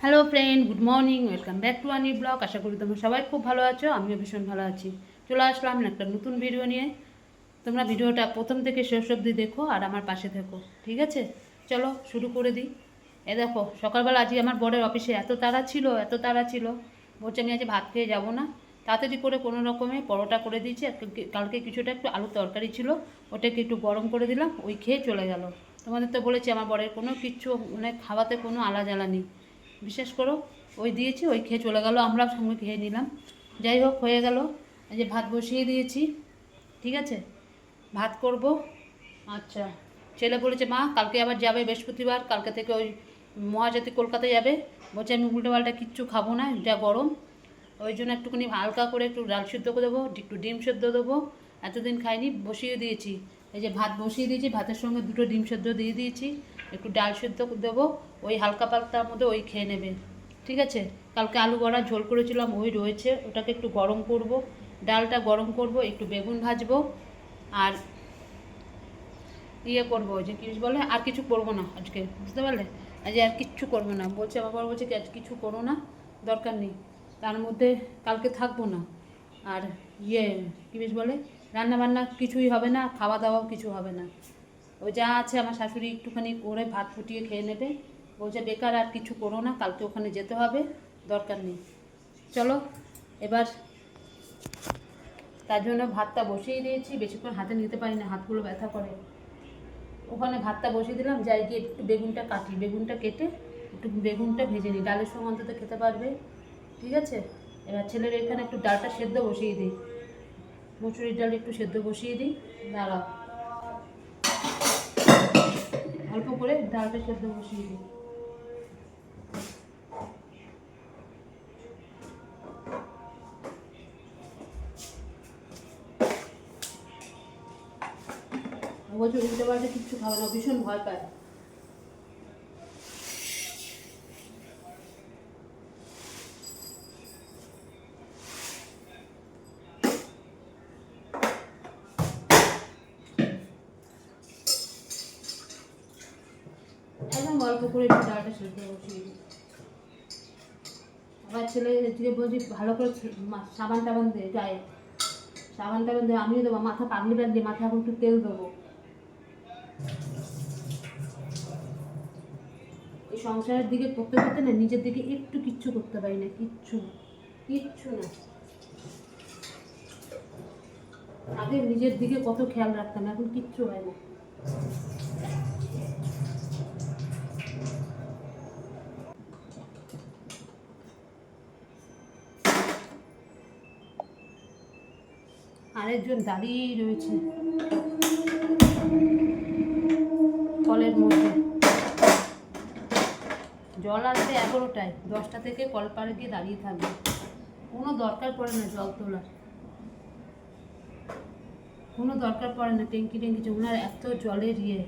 Hello friend, good morning, welcome back to আনি blog. আশা করি তোমরা সবাই খুব ভালো আছো, আমিও ভীষণ ভালো আছি। চলে আসলাম একটা নতুন ভিডিও নিয়ে। তোমরা ভিডিওটা প্রথম থেকে শেষ অবধি দেখো আর আমার পাশে থেকো, ঠিক আছে? চলো শুরু করে দিই। দেখো, সকালবেলা আজকে আমার বরের অফিসে এত তাড়া ছিল, বলছে আমি আজ ভাত খেয়ে যাবো না। তাড়াতাড়ি করে কোনো রকমে পরোটা করে দিয়েছি, আর কালকে কিছুটা একটু আলুর তরকারি ছিল, ওটাকে একটু গরম করে দিলাম, ওই খেয়ে চলে গেল। তোমাদের তো বলেছি আমার বরের কোনো কিচ্ছু মানে খাওয়াতে কোনো আলাদা নেই, বিশেষ করো। ওই দিয়েছি, ওই খেয়ে চলে গেল, আমরা সঙ্গে খেয়ে নিলাম। যাই হোক, হয়ে গেল। এই যে ভাত বসিয়ে দিয়েছি, ঠিক আছে? ভাত করব। আচ্ছা, ছেলে বলেছে মা কালকে আবার যাবে বৃহস্পতিবার, কালকে থেকে ওই মহাজাতি কলকাতায় যাবে। বলছে আমি উল্টোপাল্টা কিচ্ছু খাবো না, যা গরম। ওই জন্য একটুখানি হালকা করে একটু ডাল সিদ্ধ করে দেবো, একটু ডিম সেদ্ধ দেবো। এতদিন খাইনি, বসিয়ে দিয়েছি। এই যে ভাত বসিয়ে দিয়েছি, ভাতের সঙ্গে দুটো ডিম সেদ্ধ দিয়ে দিয়েছি, একটু ডাল সেদ্ধ দেবো। ওই হালকা পাতলার মধ্যে ওই খেয়ে নেবে, ঠিক আছে? কালকে আলু বড়া ঝোল করেছিলাম, ওই রয়েছে, ওটাকে একটু গরম করব। ডালটা গরম করব, একটু বেগুন ভাজবো, আর ইয়ে করবো, ওই যে কী বলে, আর কিছু করবো না আজকে, বুঝতে পারলে? আজ আর কিচ্ছু করবো না বলছে, বাবা বলছে কি আজ কিছু করো না, দরকার নেই। তার মধ্যে কালকে থাকবো না। আর ইয়ে কী বেশ বলে, রান্না বান্না কিছুই হবে না, খাওয়া দাওয়াও কিছু হবে না। ওই যা আছে আমার শাশুড়ি একটুখানি করে ভাত ফুটিয়ে খেয়ে নেবে। বলছে বেকার আর কিছু করো না, কালকে ওখানে যেতে হবে, দরকার নেই। চলো এবার, তার জন্য ভাতটা বসিয়ে দিয়েছি, বেশিক্ষণ হাতে নিতে পারি না, হাতগুলো ব্যথা করে। ওখানে ভাতটা বসিয়ে দিলাম, যাই গিয়ে একটু বেগুনটা কাটি, বেগুনটা কেটে একটু বেগুনটা ভেজে নিই, ডালের সঙ্গে অন্তত খেতে পারবে, ঠিক আছে? এবার ছেলের এখানে একটু ডালটা সেদ্ধ বসিয়ে দিই, মুসুরির ডাল একটু সেদ্ধ বসিয়ে দিই। দাঁড়াও, অল্প করে ডালটা সেদ্ধ বসিয়ে দিই। বলছে উল্টে পাল্টে কিচ্ছু খাবে না, ভীষণ ভয় পায়। একদম অল্প করে একটু ডালটা সেদ্ধ বসিয়ে দিই। আবার ছেলে এদিকে বলছি ভালো করে সাবান টাবান দে গায়ে, সাবান টাবান দিয়ে আমিও দেবো, মাথা পাগলি পাগলি, মাথায় এখন একটু তেল দেবো। এই সংসারের দিকে করতে করতে না, নিজের দিকে একটু কিচ্ছু করতে পারি না, কিচ্ছু কিচ্ছু না। আগে নিজের দিকে কত খেয়াল রাখতাম, এখন কিচ্ছু হয় না। আরেকজন দাঁড়িয়ে রয়েছে কলের মধ্যে, জল আসবে 11টায়, 10টা থেকে কল পাড়ে গিয়ে দাঁড়িয়ে থাকবে, কোনো দরকার পড়ে না জল তোলার, কোনো দরকার পড়ে না। ট্যাঙ্কি ট্যাঙ্কি ওনার এত জলের ইয়ে,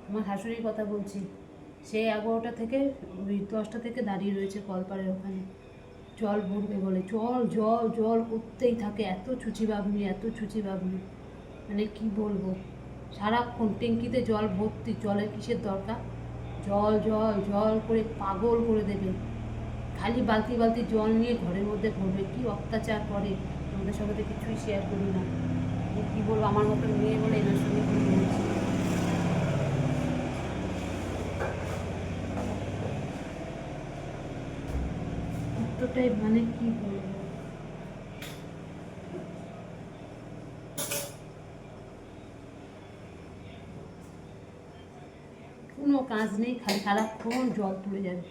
আমার শাশুড়ির কথা বলছি, সে 11টা থেকে ওই 10টা থেকে দাঁড়িয়ে রয়েছে কলপাড়ের ওখানে, জল ভরবে বলে, জল জল জল করতেই থাকে, এত ছুচি বাবনি, এত ছুচি বাবনি, মানে কি বলবো, সারাক্ষণ ট্যাঙ্কিতে জল ভর্তি, জলের কিসের দরকার? জল জল জল করে পাগল করে দেবে, খালি বালতি বালতি জল নিয়ে ঘরের মধ্যে ভরবে, কি অত্যাচার করে। আমাদের সঙ্গে তো কিছুই শেয়ার করি না, কী বলবো, আমার মতো মেয়ে বলে এনার সঙ্গে বলছি। এতটাই মানে কি বলবো, কোনো কাজ নেই, খালি সারাক্ষণ জল তুলে যাবে,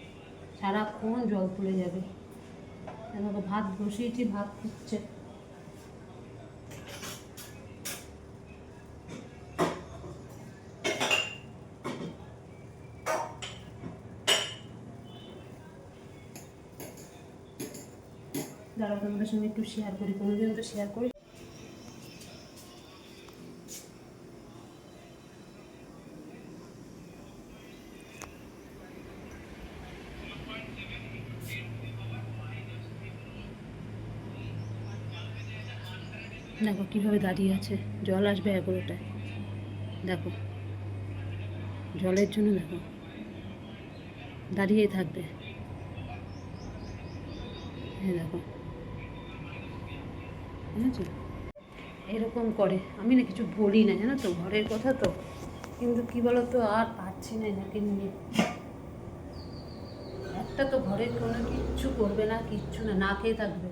সারাক্ষণ জল তুলে যাবে। দেখো ভাত বসিয়েছি, ভাত ফুটছে। দাঁড়াও, তোমাদের সঙ্গে একটু শেয়ার করি, কোনোদিন তো শেয়ার করি। দেখো কীভাবে দাঁড়িয়ে আছে, জল আসবে 11টায়, দেখো জলের জন্য দেখো দাঁড়িয়েই থাকবে। এই দেখো, বুঝেছো, এরকম করে। আমি না কিছু বলি না, জানো তো, ঘরের কথা তো, কিন্তু কি বলো তো, আর পারছি না এনাকে নিয়ে। একটা তো ঘরে কোনো কিচ্ছু করবে না, কিচ্ছু না, না খেয়ে থাকবে,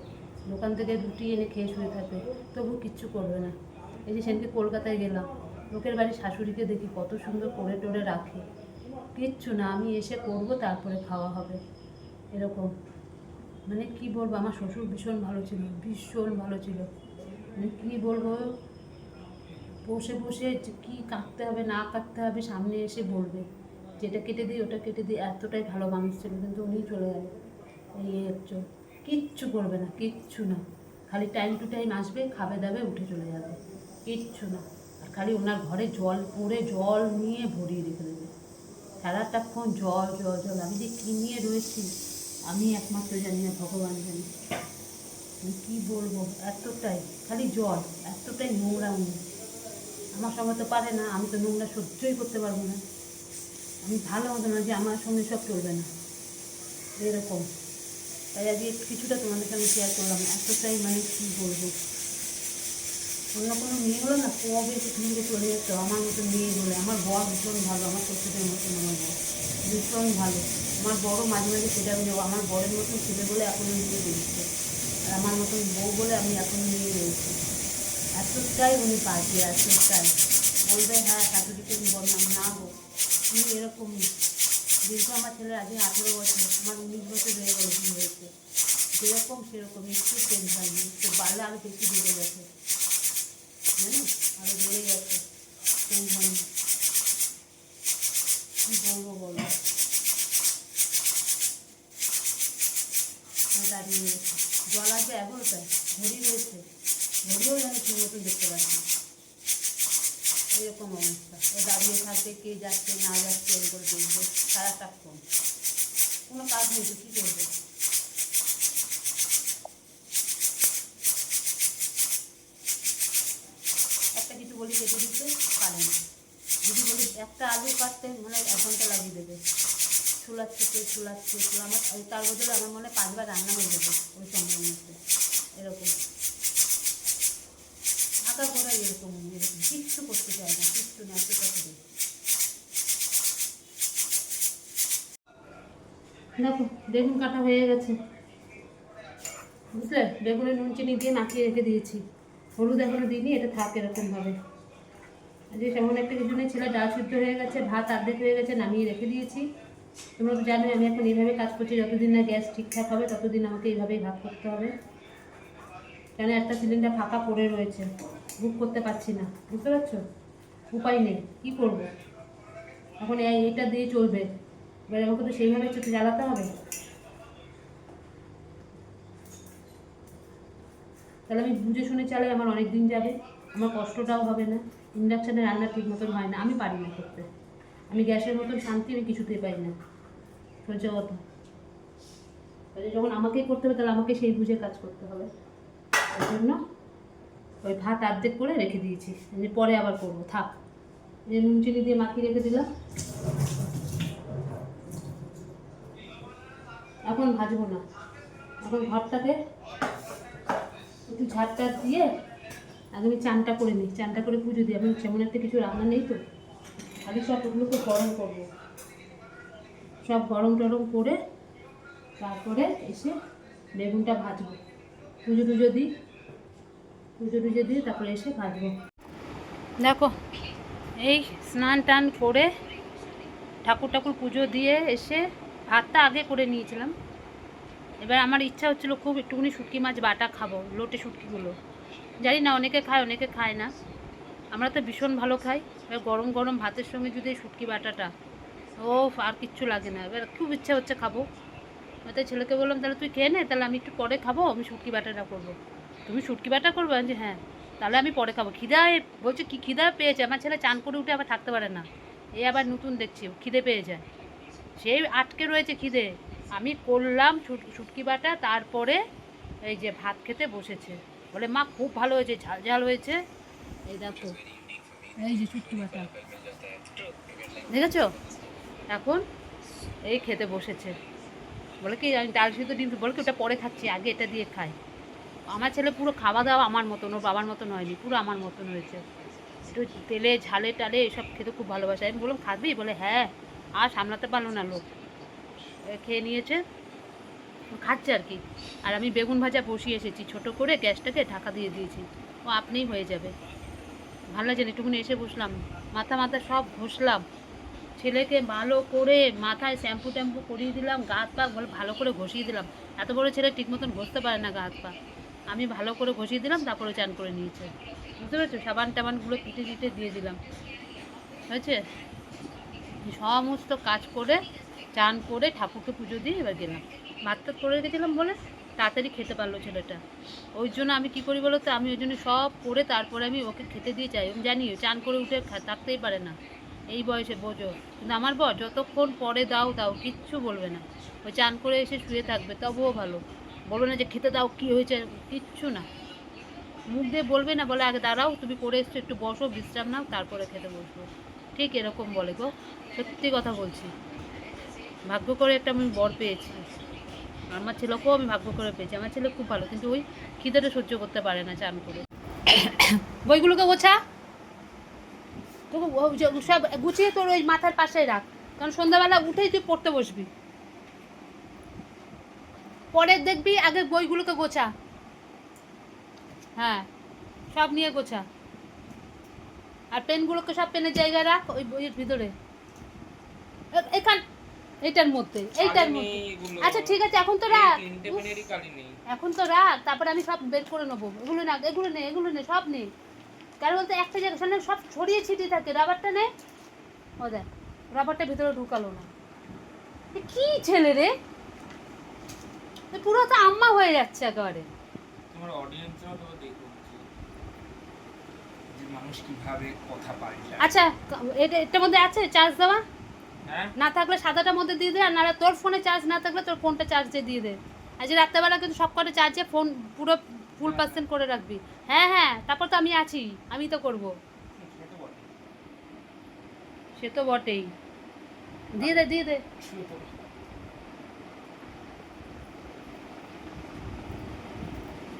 দোকান থেকে রুটি এনে খেয়ে শুয়ে থাকবে, তবু কিচ্ছু করবে না। এই যে সেদিনকে কলকাতায় গেলাম, লোকের বাড়ির শাশুড়িকে দেখি কত সুন্দর করে টোরে রাখে, কিচ্ছু না, আমি এসে করবো তারপরে খাওয়া হবে, এরকম। মানে কি বলবো, আমার শ্বশুর ভীষণ ভালো ছিল, ভীষণ ভালো ছিল। মানে কী বলবো, বসে বসে কী কাটতে হবে না কাটতে হবে সামনে এসে বলবে, যেটা কেটে দিই ওটা কেটে দিই, এতটাই ভালো মানুষ ছিল। কিন্তু উনি চলে গেল, এই হচ্ছে, কিচ্ছু করবে না, কিচ্ছু না, খালি টাইম টু টাইম আসবে, খাবে দাবে, উঠে চলে যাবে, কিচ্ছু না। আর খালি ওনার ঘরে জল পড়ে জল নিয়ে ভরিয়ে রেখে দেবে, সারাটাক্ষণ জল জল জল। আমি যে কী নিয়ে রয়েছি আমি একমাত্র জানি না, ভগবান জানি। আমি কী বলবো, এতটাই খালি জল, এতটাই নোংরা উনি। আমার সঙ্গে তো পারে না, আমি তো নোংরা সহ্যই করতে পারবো না। আমি ভালো মতো না যে আমার সঙ্গে সব চলবে না, এরকম। তাই আজকে কিছুটা তোমাদের সঙ্গে শেয়ার করলাম, এতটাই মানে কী বলবো। অন্য কোনো মেয়ে হলো না, কবে পৃথিবীতে চলে যেত, আমার মতো মেয়ে হলে। আমার বর ভীষণ ভালো, আমার শ্বশুরের মতন আমার বর ভীষণ ভালো। আমার বড়ও মাঝে মাঝে সেটা আমি আমার বরের মতন ছেলে বলে এখনও নিয়ে রয়েছে, আর আমার মতন বউ বলে আমি এখনও নিয়ে রয়েছি। এতটাই উনি বাজে, এতটাই। বলবে হ্যাঁ শাশুড়িকে বদনাম না গো, উনি এরকমই। দীর্ঘ আমার ছেলের আজকে 18 বছর, আমার 19 বছর হয়ে গেল বিয়ে হয়েছে। যেরকম সেরকম, একটু চেঞ্জ হয়নি, একটু বাড়লে আরও বেশি বেড়ে গেছে, জানো, আরও বেড়ে গেছে, চেঞ্জ হয়নি। কী বলবো বলো, দাঁড়িয়ে রয়েছে, জল আসবে 11টায়, ঘড়ি রয়েছে, ঘড়িও যেন ঠিক মতন দেখতে পাচ্ছি, এরকম অবস্থা। ও দাঁড়িয়ে থাকবে, কে যাচ্ছে না যাচ্ছে এর করে দেখবে সারাটাক্ষণ, কোনো কাজ নেই তো কী করবে। একটা কিছু বলি কেটে দিতে পারে না, যদি বলি একটা আলু কাটতে মানে 1 ঘন্টা লাগিয়ে দেবে, ছুলাচ্ছে আমার তার বদলে আমার মনে হয় 5 বার রান্না হয়ে যাবে ওই সময়ের মধ্যে, এরকম। থাকা ঘোরা এরকম এরকম, কিচ্ছু করতে চায় না, কিচ্ছু না, এতটা করে। দেখো বেগুন কাটা হয়ে গেছে, বুঝলে, বেগুনে নুন চিনি দিয়ে মাখিয়ে রেখে দিয়েছি, হলুদ এখনো দিইনি, এটা থাক এরকমভাবে। আজকে সেমন একটা কিছু নেই, ছেলে ডাল সিদ্ধ হয়ে গেছে, ভাত অর্ধেক হয়ে গেছে, নামিয়ে রেখে দিয়েছি। তোমরা তো জানোই আমি এখন এইভাবে কাজ করছি, যতদিন না গ্যাস ঠিকঠাক হবে ততদিন আমাকে এইভাবেই ভাত করতে হবে, কেন একটা সিলিন্ডার ফাঁকা পড়ে রয়েছে, বুক করতে পারছি না, বুঝতে পারছো, উপায় নেই, কী করবো এখন, এইটা দিয়ে চলবে, এবার আমাকে তো সেইভাবে জ্বালাতে হবে। তাহলে আমি বুঝে শুনে চালাই, আমার অনেক দিন যাবে, আমার কষ্টটাও হবে না। ইন্ডাকশানে রান্না ঠিক মতন হয় না, আমি পারি না করতে, আমি গ্যাসের মতন শান্তি আমি কিছুতেই পাই না, সহ্য কথা। তাহলে যখন আমাকেই করতে হবে তাহলে আমাকে সেই বুঝে কাজ করতে হবে, ওই জন্য ওই ভাত অর্ধেক করে রেখে দিয়েছি, পরে আবার করবো, থাক। যে নুন চিনি দিয়ে মাখিয়ে রেখে দিলাম, এখন ভাজবো না, এখন ঘরটাকে একটু ঝাড়টা দিয়ে আগে আমি চানটা করে নিই, চানটা করে পুজো দিই। আমি সেমন একটা কিছু রান্না নেই তো, খালি সব ওগুলোকে গরম করবো, সব গরম টরম করে তারপরে এসে বেগুনটা ভাজবো, পুজো টুজো দিই, পুজো টুজো দিয়ে তারপরে এসে ভাজবো। দেখো এই স্নান টান করে ঠাকুর পুজো দিয়ে এসে ভাতটা আগে করে নিয়েছিলাম। এবার আমার ইচ্ছা হচ্ছিলো খুব একটুখানি শুটকি মাছ বাটা খাবো, লোটে শুটকিগুলো, জানি না অনেকে খায় অনেকে খায় না, আমরা তো ভীষণ ভালো খাই। এবার গরম গরম ভাতের সঙ্গে যদি এই শুটকি বাটাটা, ও আর কিচ্ছু লাগে না, এবার খুব ইচ্ছা হচ্ছে খাবো। তাই ছেলেকে বললাম তাহলে তুই খেয়ে নে, তাহলে আমি একটু পরে খাবো, আমি শুটকি বাটাটা করবো। তুমি শুটকি বাটা করবো? আমি হ্যাঁ, তাহলে আমি পরে খাবো। খিদায় বলছে কি খিদা পেয়েছে, আমার ছেলে চান করে উঠে আবার থাকতে পারে না, এই আবার নতুন দেখছি খিদে পেয়ে যায়, সেই আটকে রয়েছে খিদে। আমি করলাম শুটকি বাটা, তারপরে এই যে ভাত খেতে বসেছে, বলে মা খুব ভালো হয়েছে, ঝাল ঝাল হয়েছে। এই দেখো এই যে শুটকি বাটা, দেখেছো, এখন এই খেতে বসেছে। বলে কি আমি ডাল সিদ্ধ ডিম বলে কি ওটা পরে খাচ্ছি, আগে এটা দিয়ে খাই। আমার ছেলে পুরো খাওয়া দাওয়া আমার মতন, ওর বাবার মতন হয়নি, পুরো আমার মতন হয়েছে। একটু তেলে ঝালে টালে এসব খেতে খুব ভালোবাসে। আমি বললাম খাবি, বলে হ্যাঁ। আর সামলাতে পারলো না লোক, খেয়ে নিয়েছে, খাচ্ছে আর কি। আর আমি বেগুন ভাজা বসিয়ে এসেছি ছোট করে, গ্যাসটাকে ঢাকা দিয়ে দিয়েছি, ও আপনিই হয়ে যাবে। ভালো লাগছে না, একটুখানি এসে বসলাম, মাথা মাথা সব ঘষলাম, ছেলেকে ভালো করে মাথায় শ্যাম্পু ট্যাম্পু করিয়ে দিলাম, গা হাত পা ভালো করে ঘষিয়ে দিলাম। এত বড় ছেলে ঠিক মতন ঘষতে পারে না গা হাত পা, আমি ভালো করে ঘষিয়ে দিলাম, তারপরে চান করে নিয়েছে। বুঝতে পেরেছো, সাবান টাবানগুলো পিটে টিটে দিয়ে দিলাম, হয়েছে। সমস্ত কাজ করে চান করে ঠাকুরকে পুজো দিয়ে এবার গেলাম। ভাতটা করে রেখেছিলাম বলে তাড়াতাড়ি খেতে পারলো ছেলেটা। ওই জন্য আমি কী করি বলো তো, আমি ওই জন্য সব করে তারপরে আমি ওকে খেতে দিয়ে চাই। আমি জানি চান করে উঠে থাকতেই পারে না এই বয়সে, বোঝো। কিন্তু আমার বর যতক্ষণ পরে দাও দাও কিচ্ছু বলবে না, ওই চান করে এসে শুয়ে থাকবে, তবুও ভালো। বলবে না যে খেতে দাও, কী হয়েছে, কিচ্ছু না, মুখ দিয়ে বলবে না, বলে আগে দাঁড়াও তুমি করে এসছো, একটু বসো বিশ্রাম নাও, তারপরে খেতে বসবো। ঠিক এরকম বলে গো, সত্যি কথা বলছি। ভাগ্য করে একটা আমি বর পেয়েছি, আমার ছেলেকেও আমি ভাগ্য করে পেয়েছি। আমার ছেলে খুব ভালো, কিন্তু ওই খিদেটা সহ্য করতে পারে না চান করে। বইগুলোকে গোছা, তোকে সব গুছিয়ে তোর ওই মাথার পাশেই রাখ, কারণ সন্ধ্যাবেলা উঠেই তুই পড়তে বসবি। পরে দেখবি, আগে বইগুলোকে গোছা, হ্যাঁ সব নিয়ে গোছা। আর পেনগুলোকে সব পেনের জায়গায় রাখ, ওই বইয়ের ভিতরে, এখান এইটার মধ্যে, এইটার মধ্যে। আচ্ছা ঠিক আছে, এখন তো রাখ, এখন তো রাখ, তারপরে আমি সব বের করে নেবো। এগুলো না, এগুলো নেই, এগুলো নেই, সব নেই। কারণ বলতে একটা জায়গা সামনে সব ছড়িয়ে ছিটিয়ে থাকে, রাবারটা নেই, ও দেখ রাবারটা ভিতরে ঢুকালো না। কি ছেলে রে, পুরো তো আম্মা হয়ে যাচ্ছে একেবারে। তোমার অডিয়েন্সরাও তো দেখো যে মানুষ কিভাবে কথা পাল্টায়। আচ্ছা এটার মধ্যে আছে চার্জ দেওয়া, হ্যাঁ না থাকলে সাদাটার মধ্যে দিয়ে দে, আর না তোর ফোনে চার্জ না থাকলে তোর ফোনটা চার্জে দিয়ে দে। আজ রাত্রেবেলা কিন্তু সব কটা চার্জে ফোন পুরো ফুল পার্সেন্ট করে রাখবি। হ্যাঁ হ্যাঁ, তারপর তো আমি আছি, আমি তো করবো। সে তো বটেই, দিয়ে দে দিয়ে দে।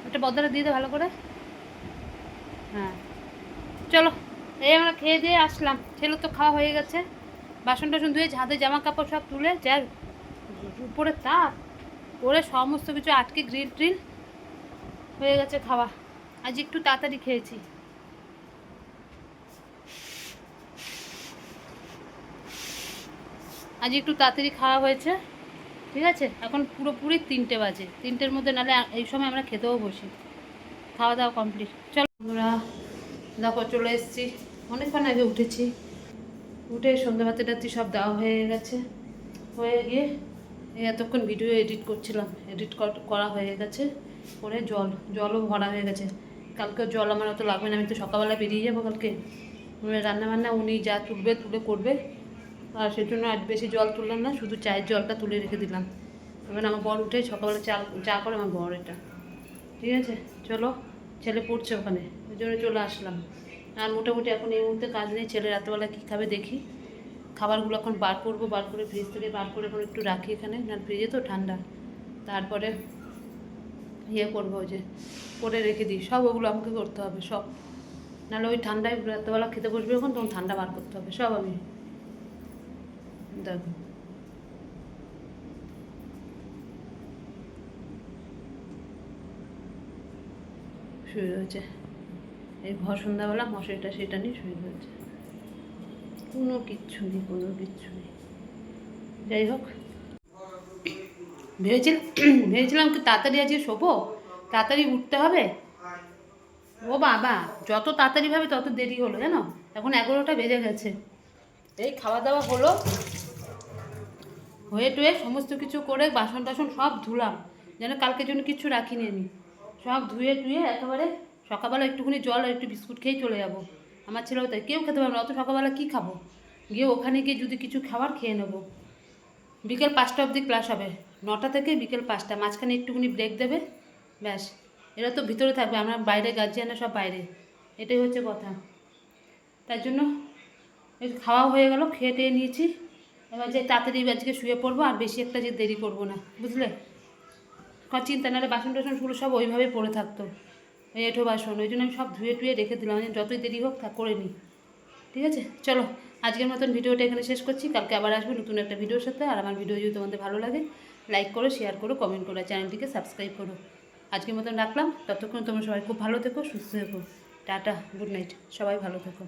একটা বদলা দিয়ে দে ভালো করে। হ্যাঁ চলো, এই আমরা খেয়ে দিয়ে আসলাম, ছেলে তো খাওয়া হয়ে গেছে, বাসন টাসন ধুয়ে ঝাঁদে জামা কাপড় সব তুলে, যার উপরে তাপ করে সমস্ত কিছু আটকে গ্রিল ট্রিল হয়ে গেছে খাওয়া। আজ একটু তাড়াতাড়ি খেয়েছি। আজ একটু তাড়াতাড়ি খাওয়া হয়েছে, ঠিক আছে। এখন পুরোপুরি 3টে বাজে, 3টের মধ্যে নাহলে এই সময় আমরা খেতেও বসি। খাওয়া দাওয়া কমপ্লিট। চলো আমরা দেখো চলে এসেছি, অনেকক্ষণ আগে উঠেছি, উঠে সন্ধ্যা ভাতে টাতি সব দেওয়া হয়ে গেছে, হয়ে গিয়ে এতক্ষণ ভিডিও এডিট করছিলাম, এডিট করা হয়ে গেছে, করে জলও ভরা হয়ে গেছে। কালকে জল আমার অত লাগবে না, আমি তো সকালবেলা বেরিয়ে যাবো কালকে, রান্নাবান্না উনি যা তুলে করবে, আর সেই জন্য আর বেশি জল তুললাম না, শুধু চায়ের জলটা তুলে রেখে দিলাম। এবার আমার বর উঠে সকালবেলা চা করে আমার বর এটা, ঠিক আছে। চলো, ছেলে পড়ছে ওখানে, ওই জন্য চলে আসলাম। আর মোটামুটি এখন এই মুহূর্তে কাজ নেই, ছেলে রাত্রেবেলা কী খাবে দেখি, খাবারগুলো এখন বার করবো, বার করে ফ্রিজ থেকে বার করে এখন একটু রাখি এখানে, না ফ্রিজে তো ঠান্ডা, তারপরে ইয়ে করবো, যে করে রেখে দিই সব, ওগুলো আমাকে করতে হবে সব, নাহলে ওই ঠান্ডায় রাত্রেবেলা খেতে বসবে যখন, তখন ঠান্ডা বার করতে হবে সব। আমি দেখো শুয়ে রয়েছে, এই ঘর সন্ধ্যাবেলা মশারিটা সেটা নিয়ে শুয়ে রয়েছে, কোনো কিচ্ছু নেই। যাই হোক, ভেবেছিলাম কি তাড়াতাড়ি আজকে শোবো, তাড়াতাড়ি উঠতে হবে। ও বাবা, যত তাড়াতাড়ি ভাবে তত দেরি হলো জানো, এখন 11টা বেজে গেছে। এই খাওয়া দাওয়া হলো, হয়ে টুয়ে সমস্ত কিছু করে বাসন টাসন সব ধুলাম, যেন কালকের জন্য কিছু রাখিনি আমি, সব ধুয়ে টুয়ে একেবারে সকালবেলা একটুখানি জল আর একটু বিস্কুট খেয়েই চলে যাব। আমার ছেলেও তাই, কেউ খেতে পারবে না, অত সকালবেলা কী খাবো, গিয়ে ওখানে গিয়ে যদি কিছু খাবার খেয়ে নেবো। বিকেল 5টা অবধি ক্লাস হবে, 9টা থেকে বিকেল 5টা, মাঝখানে একটুখানি ব্রেক দেবে, ব্যাস। এরা তো ভিতরে থাকবে, আমরা বাইরে, গার্জিয়ানরা সব বাইরে, এটাই হচ্ছে কথা। তার জন্য এই খাওয়া হয়ে গেল, খেয়ে টেয়ে নিয়েছি, এবার যে তাড়াতাড়ি আজকে শুয়ে পড়বো, আর বেশি একটা যে দেরি করবো না, বুঝলে? কারণ চিন্তা নাহলে বাসন টাসনগুলো সব ওইভাবে পড়ে থাকতো, এই এঁঠো বাসন, ওই জন্য আমি সব ধুয়ে টুয়ে রেখে দিলাম, যতই দেরি হোক তা করে নিই। ঠিক আছে, চলো আজকের মতন ভিডিওটা এখানে শেষ করছি। কালকে আবার আসবো নতুন একটা ভিডিওর সাথে। আর আমার ভিডিও যদি তোমাদের ভালো লাগে, লাইক করো, শেয়ার করো, কমেন্ট করো, চ্যানেলটিকে সাবস্ক্রাইব করো। আজকের মতন রাখলাম, ততক্ষণ তোমরা সবাই খুব ভালো থেকো, সুস্থ থেকো। টাটা, গুড নাইট, সবাই ভালো থেকো।